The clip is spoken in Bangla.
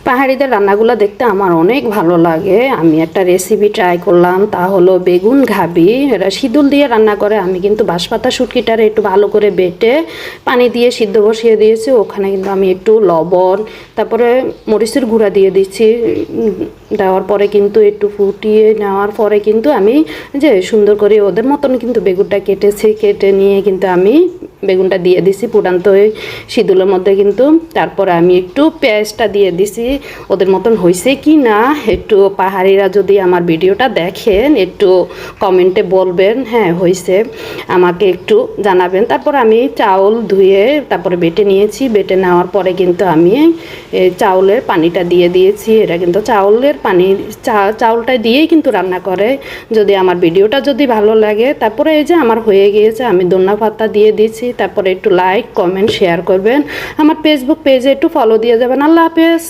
পাহাড়িদের রান্নাগুলো দেখতে আমার অনেক ভালো লাগে। আমি একটা রেসিপি ট্রাই করলাম, তা হলো বেগুন ঘাবি। এরা সিদুল দিয়ে রান্না করে। আমি কিন্তু বাঁশপাতা শুটকিটারে একটু ভালো করে বেটে পানি দিয়ে সিদ্ধ বসিয়ে দিয়েছি। ওখানে কিন্তু আমি একটু লবণ, তারপরে মরিচের গুঁড়া দিয়ে দিচ্ছি। দেওয়ার পরে কিন্তু একটু ফুটিয়ে নেওয়ার পরে কিন্তু আমি যে সুন্দর করে ওদের মতন কিন্তু বেগুনটা কেটেছি। কেটে নিয়ে কিন্তু আমি বেগুনটা দিয়ে দিছি পুরান্ত ওই সিদুলের মধ্যে কিন্তু। তারপরে আমি একটু পেঁয়াজটা দিয়ে দিছি। ওদের মতন হয়েছে কি না একটু পাহাড়িরা যদি আমার ভিডিওটা দেখেন একটু কমেন্টে বলবেন, হ্যাঁ হয়েছে আমাকে একটু জানাবেন। তারপর আমি চাউল ধুয়ে তারপরে বেটে নিয়েছি। বেটে নেওয়ার পরে কিন্তু আমি চাউলের পানিটা দিয়ে দিয়েছি। এটা কিন্তু চাউলের পানি চাউলটা দিয়েই কিন্তু রান্না করে। যদি আমার ভিডিওটা যদি ভালো লাগে, তারপরে এই যে আমার হয়ে গিয়েছে, আমি ধনিয়া পাতা দিয়ে দিয়েছি। তারপরে একটু লাইক কমেন্ট শেয়ার করবেন। আমার ফেসবুক পেজে একটু ফলো দিয়ে যাবেন। আল্লাহ হাফেজ।